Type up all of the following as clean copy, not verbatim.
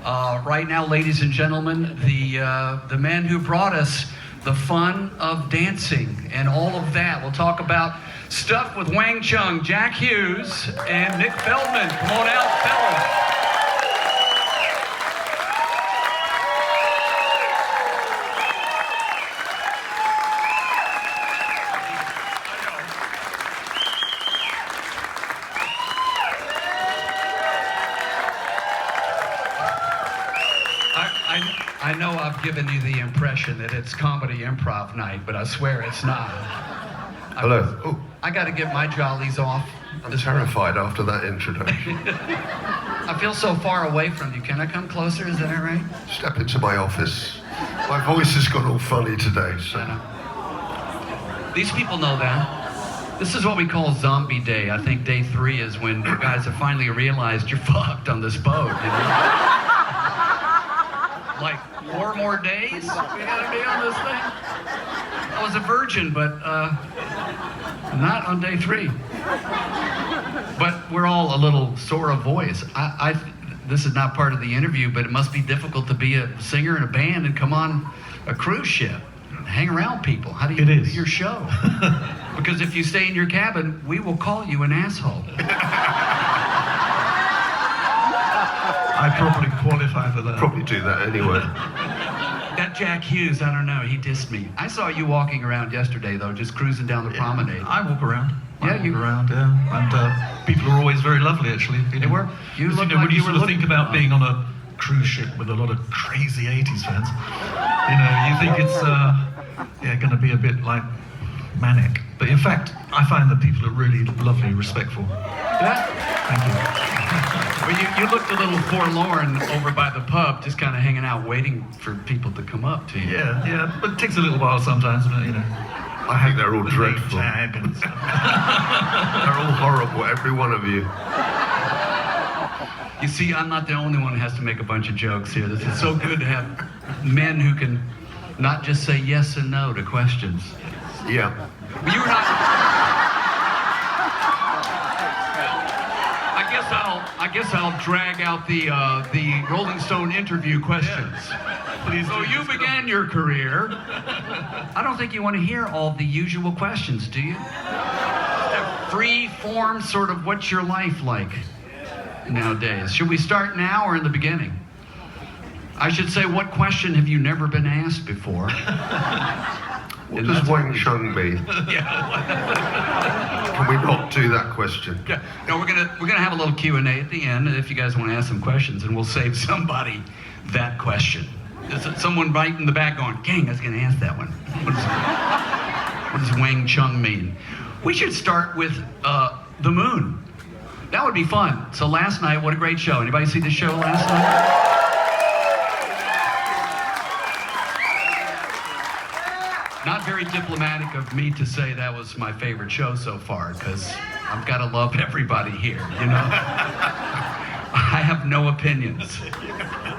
Right now, ladies and gentlemen, the men who brought us the fun of dancing and all of that. We'll talk about stuff with Wang Chung, Jack Hughes, and Nick Feldman. Come on out, fellas. I know I've given you the impression that it's comedy improv night, but I swear it's not. Hello. I got to get my jollies off. I'm terrified after that introduction. I feel so far away from you. Can I come closer? Is that all right? Step into my office. My voice has got all funny today, so. These people know that. This is what we call zombie day. I think day 3 is when you guys have finally realized you're fucked on this boat, you know? Like 4 more days? We gotta be on this thing? I was a virgin, but not on day 3. But we're all a little sore of voice. This is not part of the interview, but it must be difficult to be a singer in a band and come on a cruise ship and hang around people. How do you do your show? Because if you stay in your cabin, we will call you an asshole. I probably qualify for that. Probably do that anyway. That Jack Hughes, I don't know, he dissed me. I saw you walking around yesterday, though, just cruising down the promenade. I walk around. Yeah, I walk around, yeah. And people are always very lovely, actually. They were? You look when like you you were sort of think about being on a cruise ship with a lot of crazy 80s fans, you know, you think it's going to be a bit like manic. But in fact, I find that people are really lovely, respectful. Yeah? Thank you. Well, you looked a little forlorn over by the pub, just kind of hanging out, waiting for people to come up to you. Yeah, but it takes a little while sometimes, but, you know. I think they're all dreadful. Tag and stuff. They're all horrible, every one of you. You see, I'm not the only one who has to make a bunch of jokes here. This is so good to have men who can not just say yes and no to questions. Yeah. Well, you were not... I guess I'll drag out the Rolling Stone interview questions. Please. So you began your career. I don't think you want to hear all the usual questions, do you? Free form, sort of, what's your life like nowadays? Should we start now or in the beginning? I should say, what question have you never been asked before? What does Wang Chung mean? Can we not do that question? Yeah. No, we're gonna have a little Q&A at the end if you guys want to ask some questions, and we'll save somebody that question. There's someone right in the back going, "Gang, I was gonna ask that one." What does Wang Chung mean? We should start with the moon. That would be fun. So last night, what a great show. Anybody see the show last night? Not very diplomatic of me to say that was my favorite show so far, because I've got to love everybody here, you know? I have no opinions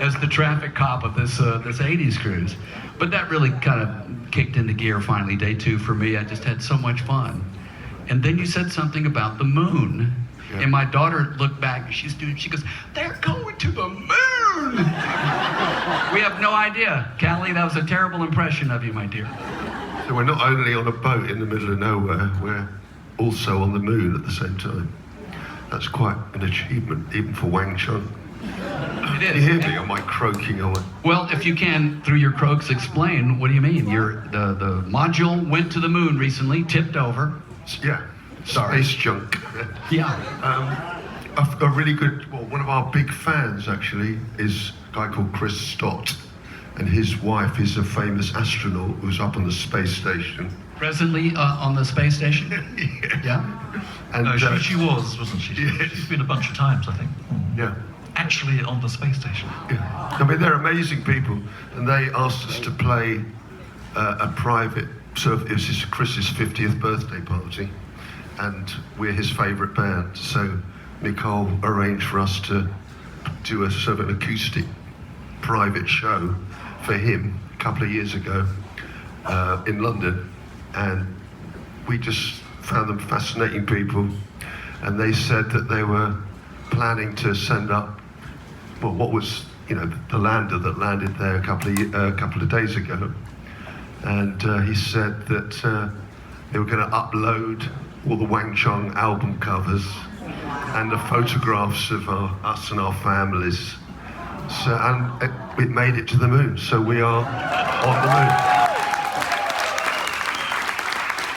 as the traffic cop of this 80s cruise. But that really kind of kicked into gear finally, day 2 for me. I just had so much fun. And then you said something about the moon. Yeah. And my daughter looked back, she goes, "They're going to the moon!" We have no idea. Callie, that was a terrible impression of you, my dear. So we're not only on a boat in the middle of nowhere, we're also on the moon at the same time. That's quite an achievement, even for Wang Chung. It is. Can you hear me? Am I croaking on it? Well, if you can, through your croaks, explain, what do you mean? The module went to the moon recently, tipped over. Yeah. Sorry. Space junk. Yeah. A really good, one of our big fans actually is a guy called Chris Stott, and his wife is a famous astronaut who's up on the space station. Presently on the space station? Yeah. And she was, wasn't she? Yeah. She's been a bunch of times, I think. Yeah. Actually on the space station. Yeah. I mean, they're amazing people, and they asked us to play a private, this is Chris's 50th birthday party, and we're his favourite band, so Nicole arranged for us to do a sort of an acoustic private show for him a couple of years ago in London, and we just found them fascinating people, and they said that they were planning to send up what was you know, the lander that landed there a couple of days ago, and he said that they were going to upload all the Wang Chung album covers and the photographs of us and our families. So, and it made it to the moon, so we are on the moon.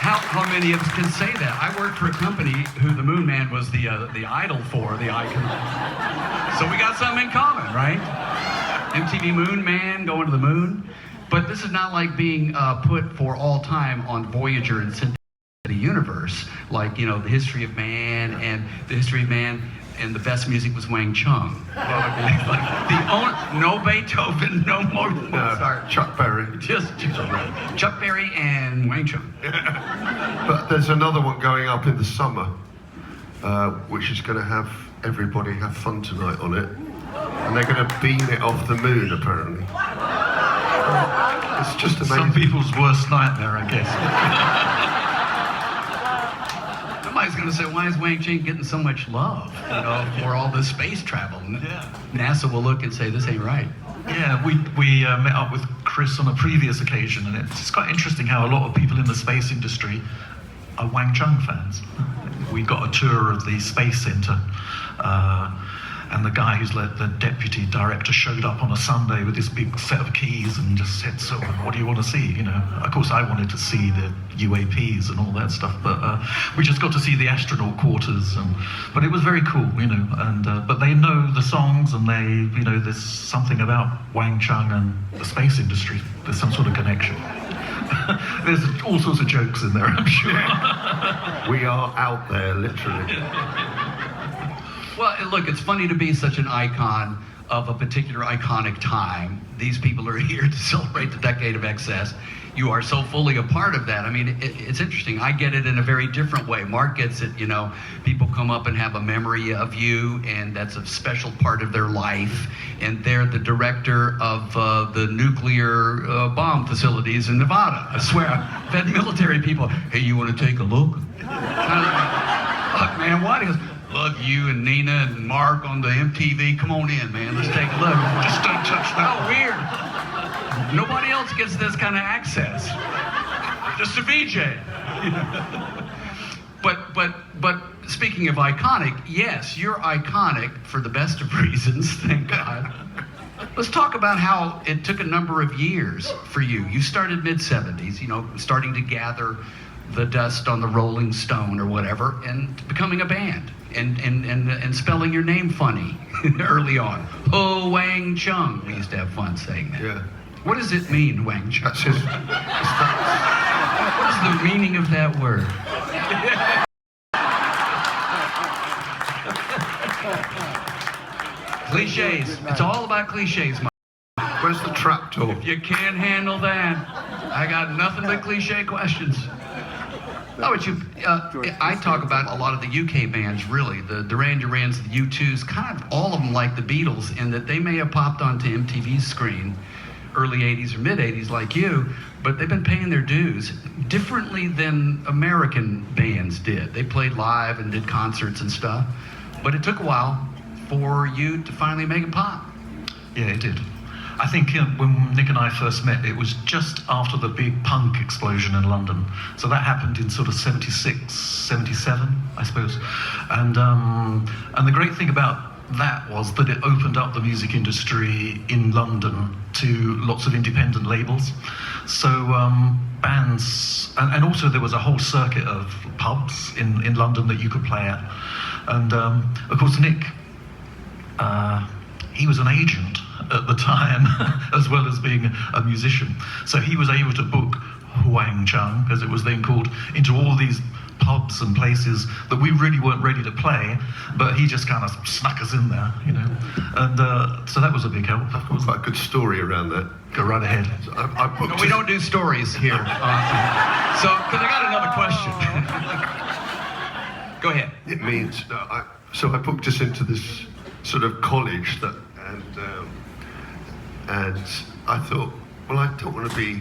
How many of us can say that? I worked for a company who the Moon Man was the idol for, the icon. So we got something in common, right? MTV Moon Man going to the moon. But this is not like being put for all time on Voyager and sent to the universe, like, you know, the history of man and the history of man. And the best music was Wang Chung. Like no Beethoven, no Mozart. Chuck Berry. Just Chuck Berry and Wang Chung. But there's another one going up in the summer, which is going to have everybody have fun tonight on it. And they're going to beam it off the moon, apparently. It's just amazing. Some people's worst nightmare, I guess. Somebody's going to say, why is Wang Chung getting so much love, you know, for all this space travel? Yeah. NASA will look and say, this ain't right. Yeah, we met up with Chris on a previous occasion, and it's quite interesting how a lot of people in the space industry are Wang Chung fans. We got a tour of the Space Center, and the guy who's the deputy director showed up on a Sunday with this big set of keys and just said, so what do you want to see? You know, of course I wanted to see the UAPs and all that stuff, but we just got to see the astronaut quarters, but it was very cool, you know, and but they know the songs, and they, you know, there's something about Wang Chung and the space industry. There's some sort of connection. There's all sorts of jokes in there, I'm sure. We are out there, literally. Well, look, it's funny to be such an icon of a particular iconic time. These people are here to celebrate the decade of excess. You are so fully a part of that. I mean, it's interesting. I get it in a very different way. Mark gets it, you know, people come up and have a memory of you, and that's a special part of their life. And they're the director of the nuclear bomb facilities in Nevada. I swear, I've had military people, hey, you want to take a look? Look, man, what? He goes, look, you and Nina and Mark on the MTV, come on in, man, let's take a look. Just don't touch that. Oh, weird. Nobody else gets this kind of access. Just a VJ. But speaking of iconic, yes, you're iconic for the best of reasons, thank God. Let's talk about how it took a number of years for you. You started mid-70s, you know, starting to gather the dust on the Rolling Stone or whatever, and becoming a band, and spelling your name funny early on. Oh, Wang Chung. We used to have fun saying that. Yeah. What does it mean, Wang Chung? That's his. What is the meaning of that word? Cliches. It's all about cliches, Mike. Where's the trapdoor? If you can't handle that, I got nothing but cliche questions. Oh, but I talk about a lot of the UK bands, really. The Duran Durans, the U2s, kind of all of them like the Beatles, in that they may have popped onto MTV's screen early 80s or mid 80s like you, but they've been paying their dues differently than American bands did. They played live and did concerts and stuff, but it took a while for you to finally make it pop. Yeah, it did. I think when Nick and I first met, it was just after the big punk explosion in London. So that happened in sort of 76, 77, I suppose. And the great thing about that was that it opened up the music industry in London to lots of independent labels. So bands, and also there was a whole circuit of pubs in London that you could play at. And of course, Nick, he was an agent at the time, as well as being a musician. So he was able to book Wang Chung, as it was then called, into all these pubs and places that we really weren't ready to play, but he just kind of snuck us in there, you know. And so that was a big help. I've got quite a good story around that. Go right ahead. So I booked We don't do stories here. So, because I got another question. Go ahead. It means, so I booked us into this sort of college that, and I thought, well, I don't want it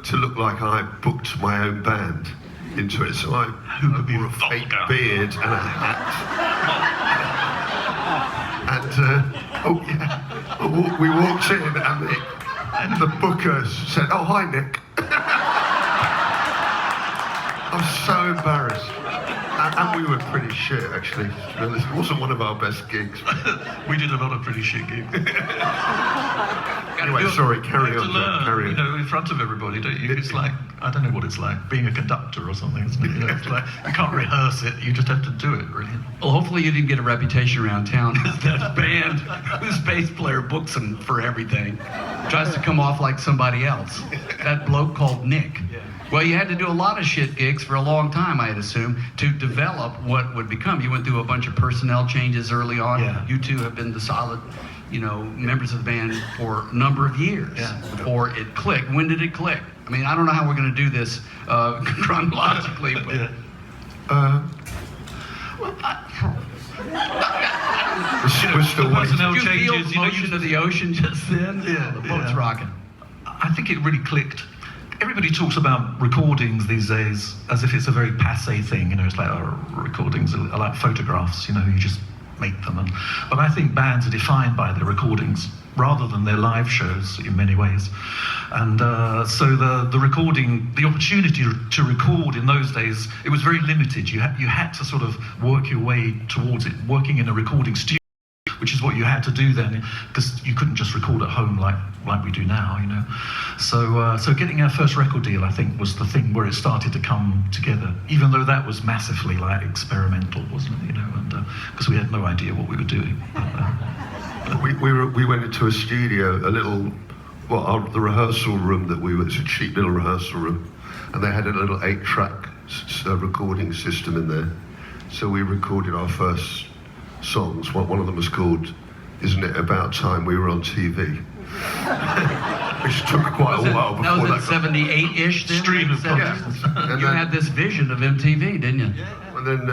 to look like I booked my own band into it. So I wore a fake beard and a hat. And oh yeah, we walked in and the booker said, "Oh, hi, Nick." I was so embarrassed. And we were pretty shit, actually. It wasn't one of our best gigs. We did a lot of pretty shit gigs. Anyway, sorry, carry on. Learn, you know, in front of everybody, don't you? It's like, I don't know what it's like, being a conductor or something, isn't it? You know, it's like, you can't rehearse it, you just have to do it, really. Well, hopefully you didn't get a reputation around town as that band whose bass player books them for everything. Tries to come off like somebody else. That bloke called Nick. Well, you had to do a lot of shit gigs for a long time, I'd assume, to develop what would become. You went through a bunch of personnel changes early on. Yeah. You two have been the solid, members of the band for a number of years before it clicked. When did it click? I mean, I don't know how we're going to do this chronologically, but... We're still waiting. Personnel Did you changes, feel motion of the ocean just then? Yeah, The boat's rocking. I think it really clicked. Everybody talks about recordings these days as if it's a very passé thing, you know, it's like recordings are like photographs, you know, you just make them. But I think bands are defined by their recordings rather than their live shows in many ways. And so the recording, the opportunity to record in those days, it was very limited. You had to sort of work your way towards it, working in a recording studio, which is what you had to do then, because you couldn't just record at home like we do now, you know. So getting our first record deal, I think, was the thing where it started to come together, even though that was massively like experimental, wasn't it, you know, and because we had no idea what we were doing. We went into a studio, the rehearsal room that we were, it's a cheap little rehearsal room, and they had a little 8-track recording system in there. So we recorded our first songs. One of them was called "Isn't It About Time We Were on TV," which took quite a while before that was at 78-ish then? Stream of consciousness. And You then- had this vision of MTV, didn't you? And then,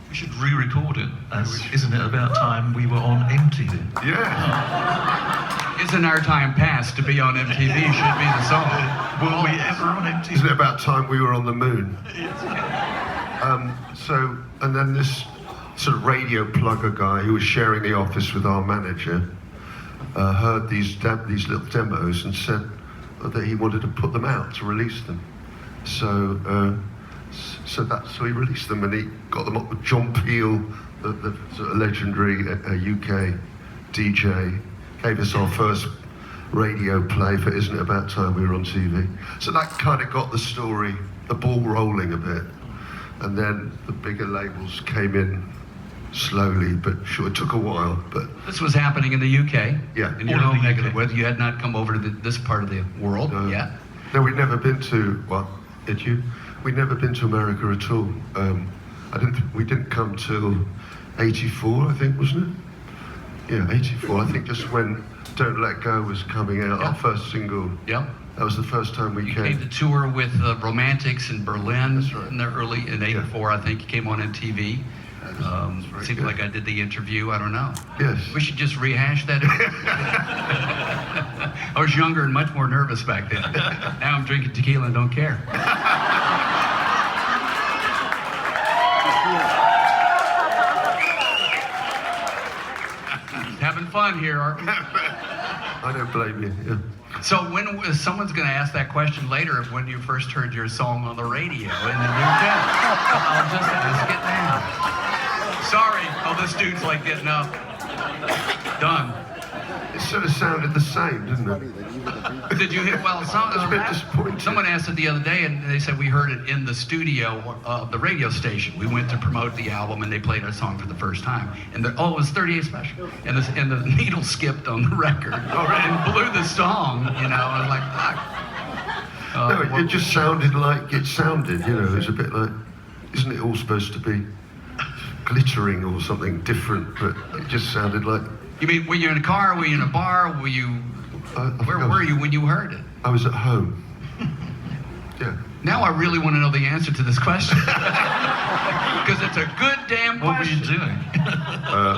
We should re-record it as "Isn't It About Time We Were on MTV." Isn't Our Time Past to be on MTV should be the song. Were we ever on MTV? "Isn't It About Time We Were on the Moon?" And then this sort of radio plugger guy who was sharing the office with our manager heard these little demos and said that he wanted to put them out, to release them. So he released them, and he got them up with John Peel, the sort of legendary UK DJ, gave us our first radio play for "Isn't It About Time We Were on TV?" So that kind of got the story, the ball rolling a bit. And then the bigger labels came in slowly, but sure, it took a while. But This was happening in the UK. Yeah. In your All in home the neck of UK. the woods. You had not come over to this part of the world yet. No, we'd never been to, did you? We'd never been to America at all. We didn't come till 84, I think, wasn't it? Yeah, 84. I think just when "Don't Let Go" was coming out, our first single. Yep. That was the first time we You came to tour with the Romantics in Berlin. That's right. in '84, I think you came on MTV. very Seems good. like I did the interview. I don't know. Yes. We should just rehash that. I was younger and much more nervous back then. Now I'm drinking tequila and don't care. Having fun here, aren't we? I don't blame you. Yeah. So when someone's going to ask that question later of when you first heard your song on the radio in the UK, I'll just ask it now. Sorry, this dude's like getting up. Done. It sort of sounded the same, didn't it? Did you hear? Well, It's a bit disappointing. someone asked it the other day, and they said we heard it in the studio of the radio station. We went to promote the album, and they played our song for the first time. And it was 38 special, and the needle skipped on the record and blew the song. You know, I was like, fuck. No, it just sounded like it sounded, you know, it was a bit like, isn't it all supposed to be glittering or something different? But it just sounded like... You mean, were you in a car? Were you in a bar? Were you... Where were you when you heard it? I was at home. Yeah. Now I really want to know the answer to this question. Because because it's a good damn What were question. you doing?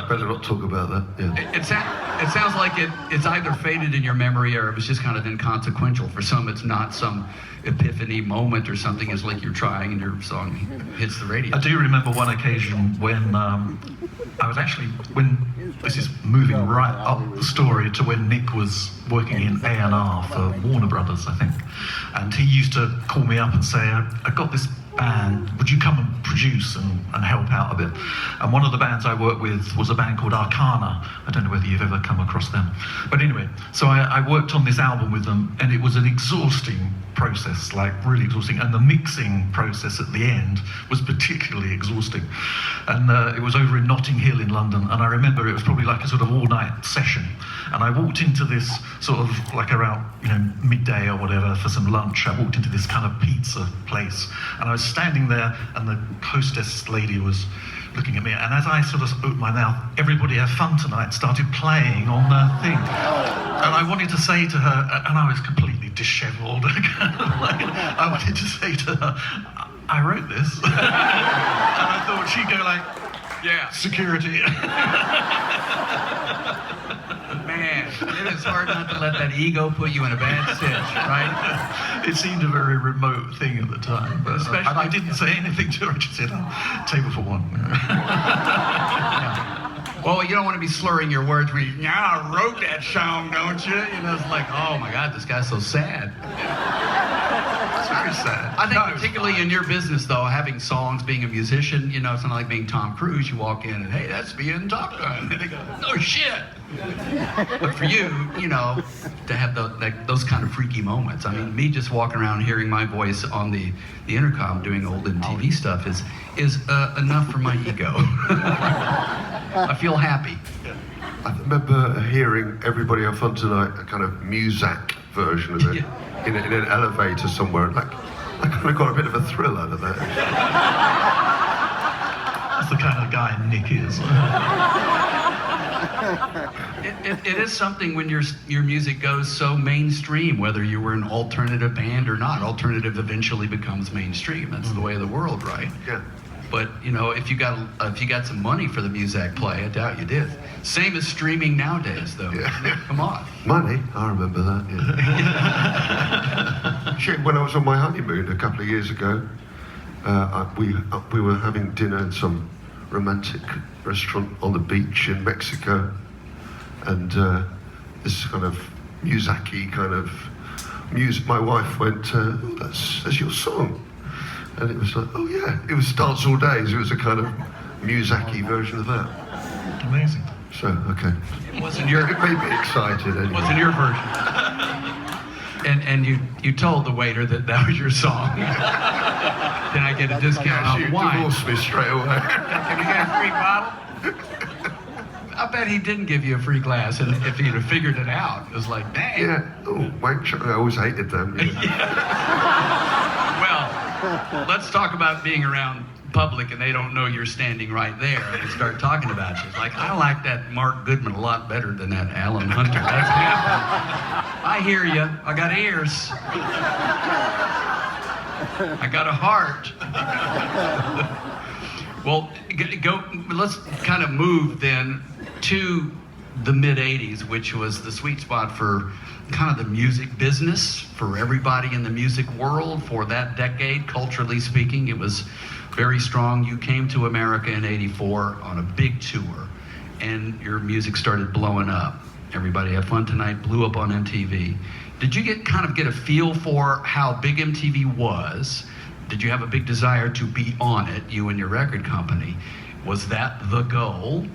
Better not talk about that. Yeah. It sounds like it's either faded in your memory or it was just kind of inconsequential. For some, it's not some epiphany moment or something. It's like you're trying and your song hits the radio. I do remember one occasion when I was actually, when this is moving right up the story to when Nick was working in A&R for Warner Brothers, I think. And he used to call me up and say, I got this band, would you come and produce and help out a bit? And one of the bands I worked with was a band called Arcana. I don't know whether you've ever come across them. But anyway, so I worked on this album with them, and it was an exhausting process, like really exhausting. And the mixing process at the end was particularly exhausting. And it was over in Notting Hill in London, and I remember it was probably like a sort of all-night session. And I walked into this sort of like around, midday or whatever for some lunch. I walked into this kind of pizza place, and I was standing there, and the hostess lady was looking at me, and as I sort of opened my mouth, "Everybody Have Fun Tonight" started playing on the thing. And I wanted to say to her, and I was completely dishevelled, I wanted to say to her, I wrote this. And I thought she'd go like, Yeah. security. Man, it is hard not to let that ego put you in a bad stitch, right? It seemed a very remote thing at the time, but Especially- and I didn't say anything to her. I just said, table for one. Well, you don't want to be slurring your words when you, I wrote that song, don't you? It's like, oh my God, this guy's so sad. It's very sad. I think No, it was particularly fine. in your business, though, having songs, being a musician, it's not like being Tom Cruise. You walk in and, hey, that's me in Top Gun. And they go, no shit. But for you, to have those kind of freaky moments. I mean, me just walking around hearing my voice on the intercom doing old MTV stuff is enough for my ego. I feel happy. I remember hearing Everybody Have Fun Tonight, a kind of Muzak version of it, in an elevator somewhere. I kind of got a bit of a thrill out of that. That's the kind of guy Nick is. It is something when your music goes so mainstream, whether you were an alternative band or not. Alternative eventually becomes mainstream. That's the way of the world, right? Yeah. But if you got some money for the Muzak play, I doubt you did. Same as streaming nowadays, though. Yeah. Come on. Money, I remember that, yeah. Shit, when I was on my honeymoon a couple of years ago, we were having dinner in some romantic restaurant on the beach in Mexico, and this kind of Muzak-y kind of music. My wife went, that's your song. And it was like, oh yeah, it was Dance All Days. It was a kind of Muzak-y version of that. Amazing. So, okay. It wasn't your It made me excited anyway. wasn't your version. And you told the waiter that was your song. Then I get a discount She on wine. divorced me straight away. Can we get a free bottle? I bet he didn't give you a free glass, and if he'd have figured it out, it was like, dang. Yeah. Oh, Wang Chung, I always hated them. Well, let's talk about being around public and they don't know you're standing right there and they start talking about you. It's like, I like that Mark Goodman a lot better than that Alan Hunter. That's happening. I hear you. I got ears. I got a heart. Well, let's kind of move then to the mid-'80s, which was the sweet spot for kind of the music business, for everybody in the music world, for that decade, culturally speaking. It was very strong. You came to America in '84 on a big tour, and your music started blowing up. Everybody Have Fun Tonight blew up on MTV. Did you get a feel for how big MTV was? Did you have a big desire to be on it, you and your record company? Was that the goal?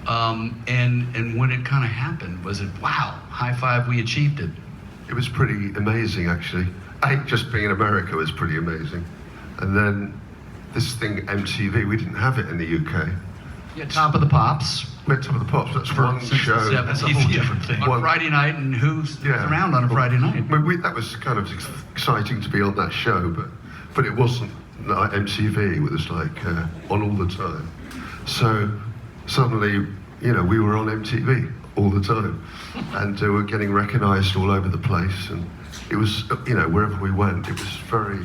And when it kind of happened, was it, wow, high five, we achieved it? It was pretty amazing, actually. Just being in America was pretty amazing. And then this thing, MTV, we didn't have it in the UK. Yeah, Top of the Pops. We had Top of the Pops, that's For one since the show. 70s. That's a whole different thing. On Friday night, and who's around on a Friday night? That was kind of exciting to be on that show, but it wasn't like MTV. It was like on all the time. So suddenly, we were on MTV all the time, and we were getting recognised all over the place. And it was, wherever we went, it was very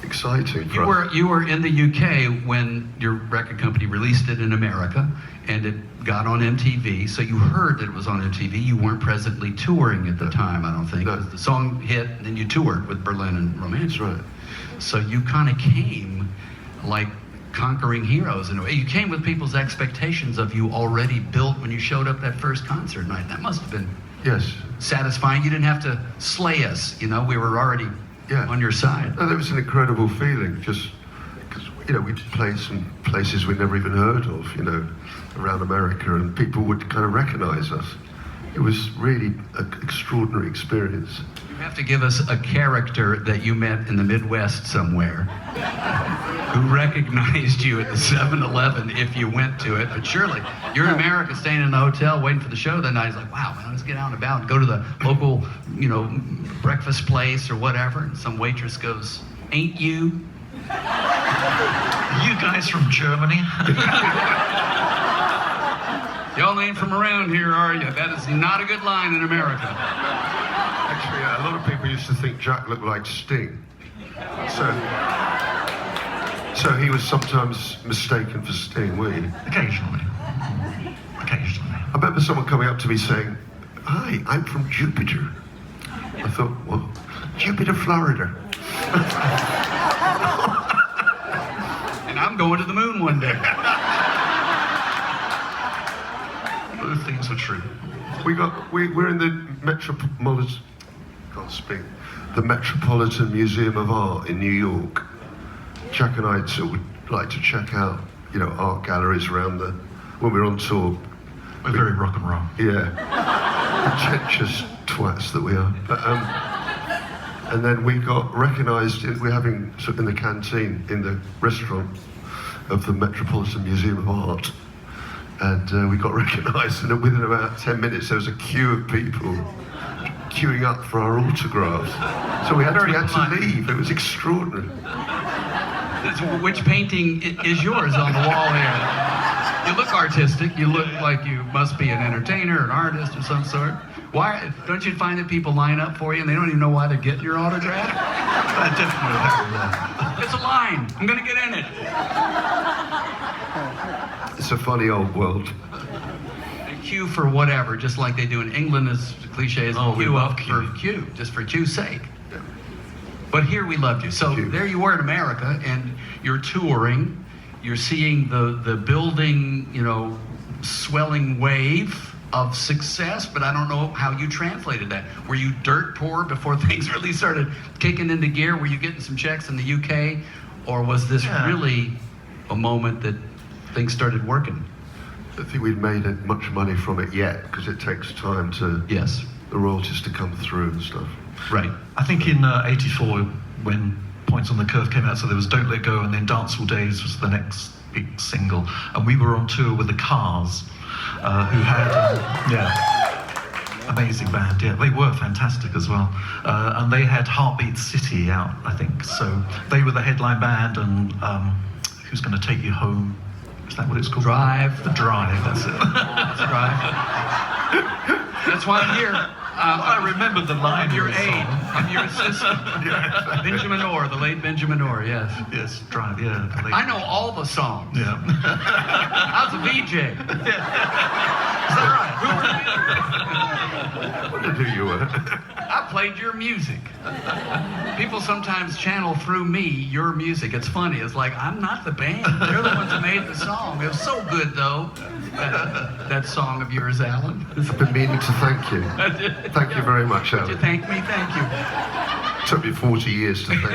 exciting for us. You were in the UK when your record company released it in America, and it got on MTV. So you heard that it was on MTV. You weren't presently touring at the time, I don't think. No. The song hit, and then you toured with Berlin and Romance. That's right. So you kind of came like conquering heroes in a way. You came with people's expectations of you already built when you showed up that first concert night. That must have been Yes. satisfying. You didn't have to slay us, you know, we were already on your side. No, that was an incredible feeling, just because, you know, we'd play some places we'd never even heard of, you know, around America, and people would kind of recognize us. It was really an extraordinary experience. You have to give us a character that you met in the Midwest somewhere who recognized you at the 7-Eleven if you went to it. But surely, you're in America staying in the hotel waiting for the show that night. It's like, wow, man, let's get out and about and go to the local, you know, breakfast place or whatever. And some waitress goes, ain't you? You guys from Germany? Y'all ain't from around here, are you? That is not a good line in America. Actually, a lot of people used to think Jack looked like Sting. So he was sometimes mistaken for Sting, were you? Occasionally. Occasionally. I remember someone coming up to me saying, "Hi, I'm from Jupiter." I thought, well, Jupiter, Florida. And I'm going to the moon one day. Both things were true. We're in the Metropolitan Museum of Art in New York. Jack and I sort of would like to check out, you know, art galleries around when we're on tour. We're very rock and roll. Yeah, pretentious twats that we are. But, and then we got recognised. We're having in the canteen in the restaurant of the Metropolitan Museum of Art. And we got recognised, and within about 10 minutes there was a queue of people queuing up for our autographs. So we had to leave. It was extraordinary. Which painting is yours on the wall here? You look artistic. You look like you must be an entertainer, an artist of some sort. Why don't you find that people line up for you and they don't even know why they're getting your autograph? Definitely. It's a line. I'm gonna get in it. It's a funny old world. A queue for whatever, just like they do in England, as cliche as we queue love up for queue, just for queue's sake. But here we loved you. So there you were in America, and you're touring. You're seeing the building, you know, swelling wave of success, but I don't know how you translated that. Were you dirt poor before things really started kicking into gear? Were you getting some checks in the UK? Or was this really a moment that things started working? I don't think we'd made much money from it yet, because it takes time to the royalties to come through and stuff. Right. I think in '84, when Points on the Curve came out, so there was Don't Let Go, and then Danceful Days was the next big single, and we were on tour with the Cars, who had amazing band. Yeah, they were fantastic as well, and they had Heartbeat City out, I think. So they were the headline band, and Who's Going to Take You Home? Is that what it's called? Drive. The Drive. That's it. That's right. That's why I'm here. I remember the line. I'm your aide. I'm your assistant. Benjamin Orr, the late Benjamin Orr, yes. Yes, Drive, yeah. I know all the songs. Yeah. I was a VJ. Is that right? I wondered who you were. I played your music. People sometimes channel through me your music. It's funny. It's like, I'm not the band. They're the ones who made the song. It was so good, though, that song of yours, Alan. I've been meaning to thank you. Thank you very much, Would you Alan. thank me? Thank you. It took me 40 years to thank you.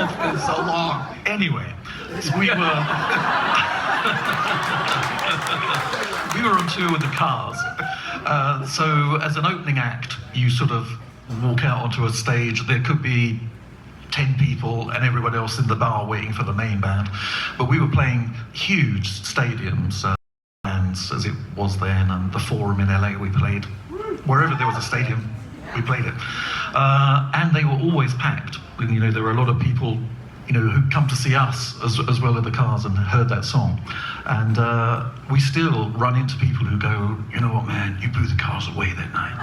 It's been so long. Anyway, so we were on tour with the Cars. So as an opening act, you sort of walk out onto a stage. There could be 10 people and everyone else in the bar waiting for the main band. But we were playing huge stadiums, bands as it was then, and the Forum in LA we played. Wherever there was a stadium, we played it. And they were always packed. And, you know, there were a lot of people, you know, who come to see us as well as the Cars and heard that song. And we still run into people who go, you know what, man, you blew the Cars away that night.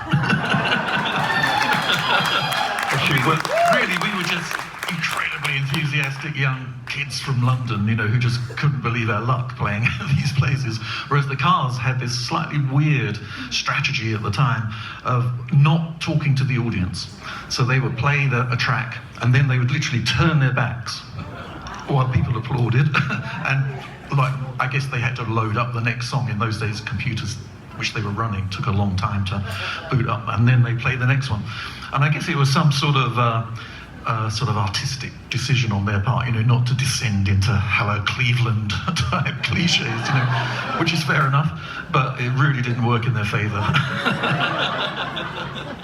Really, we were just incredibly enthusiastic. enthusiastic young kids from London, who just couldn't believe our luck playing at these places. Whereas the Cars had this slightly weird strategy at the time of not talking to the audience. So they would play a track, and then they would literally turn their backs while people applauded. And I guess they had to load up the next song. In those days, computers which they were running took a long time to boot up, and then they played the next one. And I guess it was some sort of artistic decision on their part, not to descend into Hello Cleveland type cliches, which is fair enough, but it really didn't work in their favour.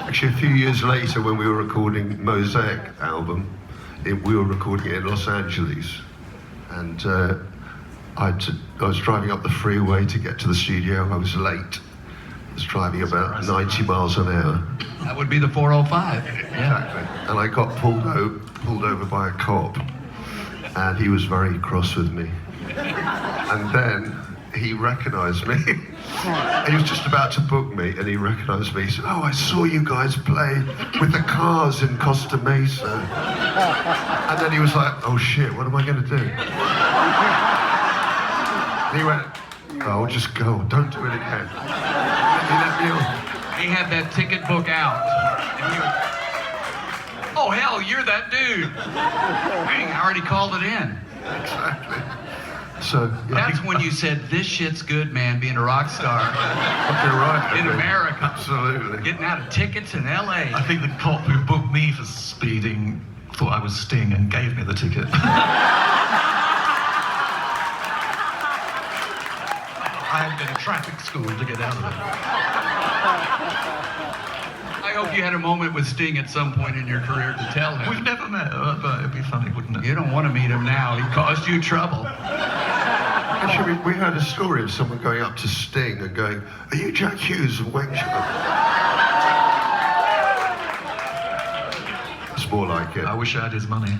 Actually, a few years later, when we were recording Mosaic album, we were recording it in Los Angeles, and I was driving up the freeway to get to the studio. I was late. I was driving about 90 miles an hour. That would be the 405. Exactly. And I got pulled over by a cop, and he was very cross with me. And then he recognized me. He was just about to book me, and he recognized me. He said, "Oh, I saw you guys play with the Cars in Costa Mesa." And then he was like, "Oh shit, what am I going to do?" And he went, "Oh, just go, don't do it again." And he let me on. He had that ticket book out. And he was, "Oh, hell, you're that dude. Dang, I already called it in." Exactly. So, yeah. That's when you said, "This shit's good, man, being a rock star You're right. in America." Absolutely. Getting out of tickets in LA. I think the cop who booked me for speeding thought I was Sting and gave me the ticket. I had been to traffic school to get out of it. I hope you had a moment with Sting at some point in your career to tell him. We've never met, but it'd be funny, wouldn't it? You don't want to meet him now. He caused you trouble. Actually, we heard a story of someone going up to Sting and going, "Are you Jack Hughes of Wang Chung?" It's more like it. I wish I had his money.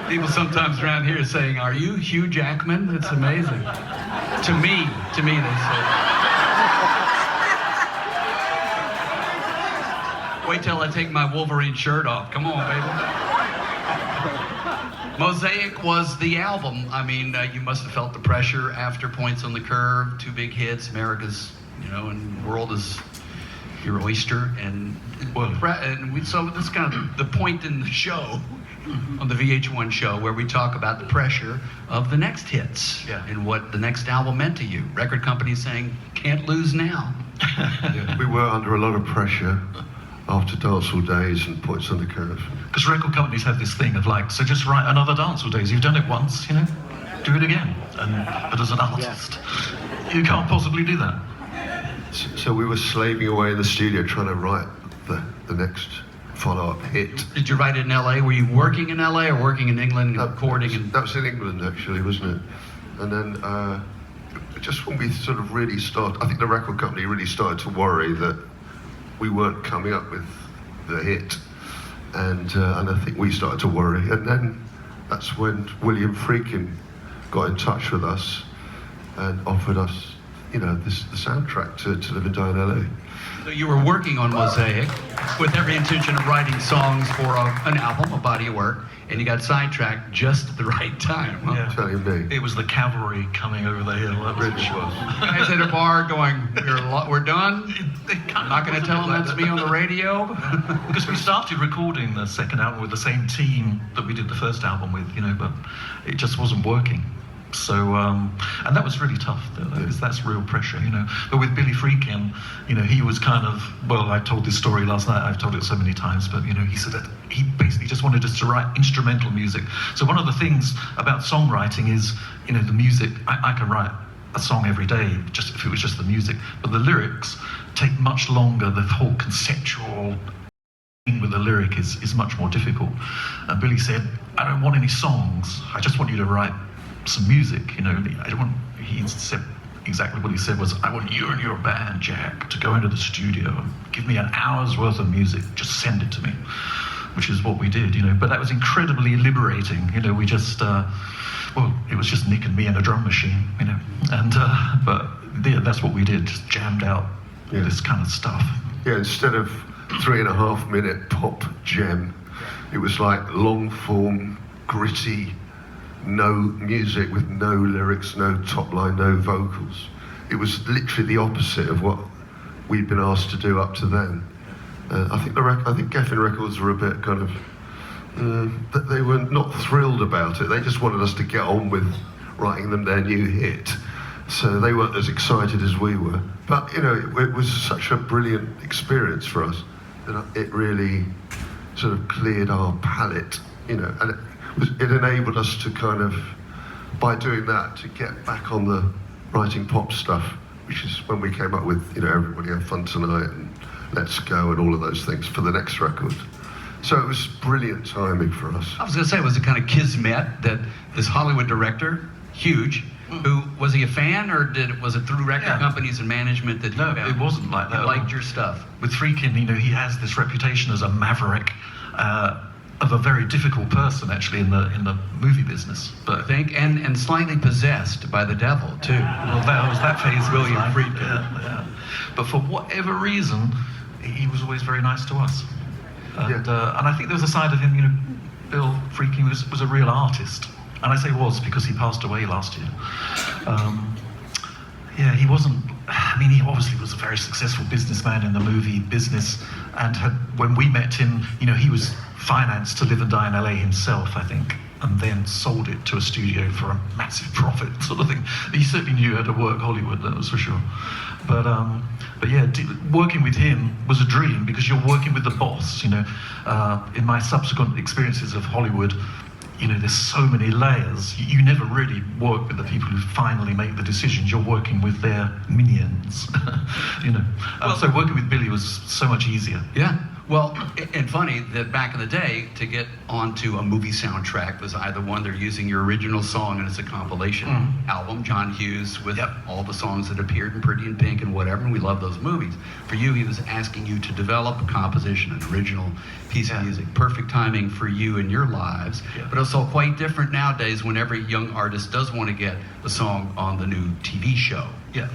People sometimes around here saying, "Are you Hugh Jackman?" It's amazing. To me, they say. Wait till I take my Wolverine shirt off. Come on, baby. Mosaic was the album. I mean, you must have felt the pressure after Points on the Curve, 2 big hits. America's, and world is your oyster, and so this is kind of the point in the show, on the VH1 show, where we talk about the pressure of the next hits and what the next album meant to you. Record companies saying, "Can't lose now." Yeah, we were under a lot of pressure after Dancehall Days and Points on the Curve. Because record companies have this thing of so just write another Dancehall Days. You've done it once, do it again. But as an artist, you can't possibly do that. So we were slaving away in the studio trying to write the next follow-up hit. Did you write it in LA? Were you working in LA or working in England and recording? That was in England, actually, wasn't it? And then just when we sort of really started, I think the record company really started to worry that we weren't coming up with the hit. And I think we started to worry. And then that's when William Friedkin got in touch with us and offered us, the soundtrack to Live and Die in LA. So you were working on Mosaic with every intention of writing songs for an album, a body of work, and you got sidetracked just at the right time. Huh? Yeah. Telling me. It was the cavalry coming over the hill. That Really was. was. Guys at a bar going, "We're done? Not going to tell them that's me on the radio?" Because we started recording the second album with the same team that we did the first album with, but it just wasn't working. So, and that was really tough. That's real pressure, But with Billy Friedkin, he was kind of, I told this story last night, I've told it so many times, but, he said that he basically just wanted us to write instrumental music. So one of the things about songwriting is, the music, I can write a song every day, just if it was just the music, but the lyrics take much longer. The whole conceptual thing with the lyric is much more difficult. And Billy said, "I don't want any songs, I just want you to write some music, I don't want," he said exactly what he said was, "I want you and your band, Jack, to go into the studio and give me an hour's worth of music, just send it to me," which is what we did, but that was incredibly liberating, we just, it was just Nick and me and a drum machine, and, but yeah, that's what we did, just jammed out this kind of stuff. Yeah, instead of 3.5 minute pop gem, It was like long form, gritty, no music with no lyrics, no top line, no vocals. It was literally the opposite of what we'd been asked to do up to then. I think Geffen Records were a bit kind of, that they were not thrilled about it. They just wanted us to get on with writing them their new hit. So they weren't as excited as we were. But, you know, it was such a brilliant experience for us that it really sort of cleared our palate, you know, and it enabled us to kind of, by doing that, to get back on the writing pop stuff, which is when we came up with, you know, Everybody Have Fun Tonight and Let's Go and all of those things for the next record. So it was brilliant timing for us. I was going to say, was it kind of kismet that this Hollywood director, huge, who, was he a fan, or was it through record companies and management that No, it wasn't like that. He liked your stuff? With Freakin', you know, he has this reputation as a maverick, of a very difficult person actually in the movie business. But I think, and slightly possessed by the devil too. Well, that was that phase. William Like, Friedkin. Yeah. But for whatever reason, he was always very nice to us. And I think there was a side of him, you know, Bill Freakin' was a real artist. And I say was because he passed away last year. Yeah, he wasn't, I mean, he obviously was a very successful businessman in the movie business, and when we met him, you know, he was financed to live and die in LA himself, I think, and then sold it to a studio for a massive profit, sort of thing. He certainly knew how to work Hollywood, that was for sure. But yeah, working with him was a dream because you're working with the boss, you know. In my subsequent experiences of Hollywood, you know, there's so many layers. You never really work with the people who finally make the decisions. You're working with their minions, you know. So working with Billy was so much easier. Yeah. Well, and funny that back in the day, to get onto a movie soundtrack was either one, they're using your original song and it's a compilation album, John Hughes, with all the songs that appeared in Pretty in Pink and whatever, and we love those movies. For you, he was asking you to develop a composition, an original piece of music. Perfect timing for you and your lives, but also quite different nowadays when every young artist does want to get a song on the new TV show. Yeah.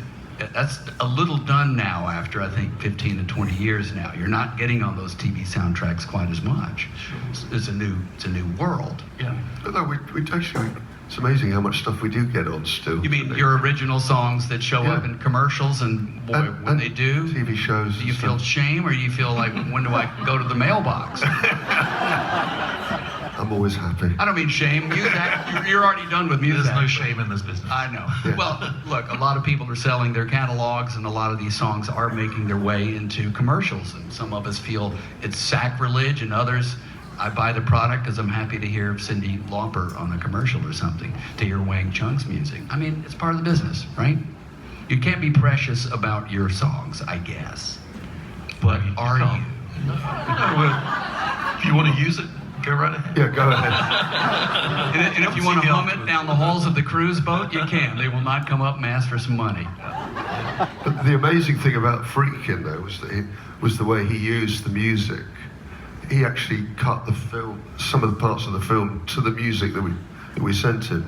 That's a little done now after, I think, 15 to 20 years now. You're not getting on those TV soundtracks quite as much. It's a new world. Yeah. Although we actually, it's amazing how much stuff we do get on still. You mean your original songs that show up in commercials, and boy, when they do, TV shows. do you feel shame, or do you feel like, when do I go to the mailbox? I'm always happy. I don't mean shame. You're already done with music. There's no shame in this business. I know. Yeah. Well, look, a lot of people are selling their catalogs, and a lot of these songs are making their way into commercials. And some of us feel it's sacrilege, and others, I buy the product because I'm happy to hear Cyndi Lauper on a commercial or something, to hear Wang Chung's music. I mean, it's part of the business, right? You can't be precious about your songs, I guess. But are you? No, well, if you want to use it, go right ahead. Yeah, go ahead. And if you want to hum it down the halls of the cruise boat, you can. They will not come up and ask for some money. But the amazing thing about Freakin', though, was the way he used the music. He actually cut the film, some of the parts of the film, to the music that we sent him,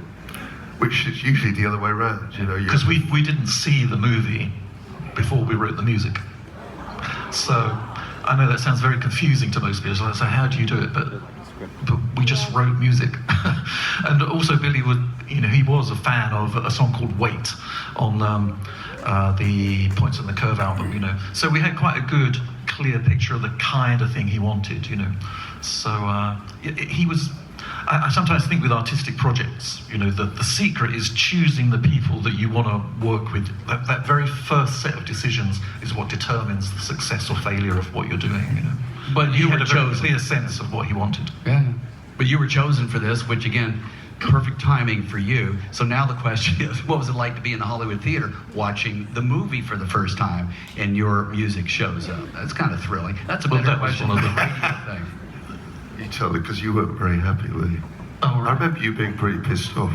which is usually the other way around, you know. Because we didn't see the movie before we wrote the music. So I know that sounds very confusing to most people. So how do you do it? But we just wrote music. And also Billy he was a fan of a song called Wait on the Points in the Curve album, you know. So we had quite a good, clear picture of the kind of thing he wanted, you know. So he was, I sometimes think with artistic projects, you know, the secret is choosing the people that you want to work with. That very first set of decisions is what determines the success or failure of what you're doing, you know. But you had were a very chosen. clear sense of what he wanted. Yeah. But you were chosen for this, which again, perfect timing for you. So now the question is, what was it like to be in the Hollywood theater watching the movie for the first time and your music shows up? That's kind of thrilling. That's a better that was question one than of the the- radio thing. You tell me, because you weren't very happy, were you? Oh, I right. remember you being pretty pissed off.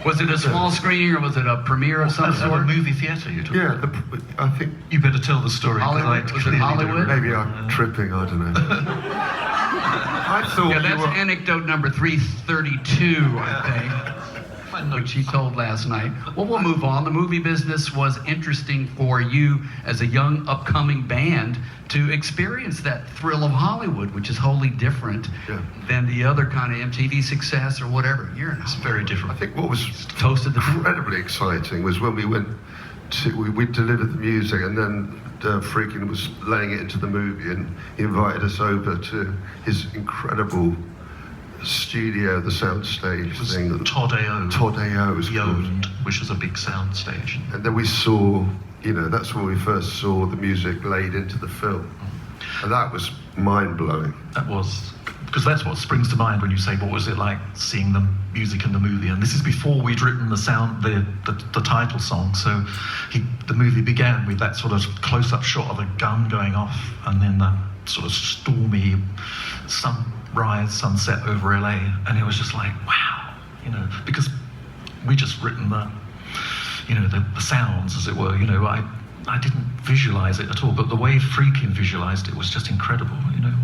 Was it a small screening or was it a premiere of some At a sort? movie theatre you're talking Yeah, about? I think You better tell the story. 'cause Hollywood? I Was it clearly don't Hollywood? remember. maybe I'm tripping, I don't know. I thought Yeah, you that's were... anecdote number 332, I think. which he told last night. Well, we'll move on. The movie business was interesting for you as a young, upcoming band to experience that thrill of Hollywood, which is wholly different than the other kind of MTV success or whatever. It's very different. I think what was Toasted the incredibly exciting was when we went to, we delivered the music, and then Freakin was laying it into the movie, and he invited us over to his incredible studio, the soundstage thing. Todd A.O. Todd A.O. was he called. owned, which was a big soundstage. And then we saw, you know, that's when we first saw the music laid into the film. And that was mind-blowing. That was, because that's what springs to mind when you say, what was it like seeing the music in the movie? And this is before we'd written the sound, the title song. So the movie began with that sort of close-up shot of a gun going off, and then that sort of stormy sunset over LA. And it was just like, wow, you know, because we just written the, you know, the sounds, as it were. You know, I didn't visualize it at all, but the way Freakin visualized it was just incredible, you know.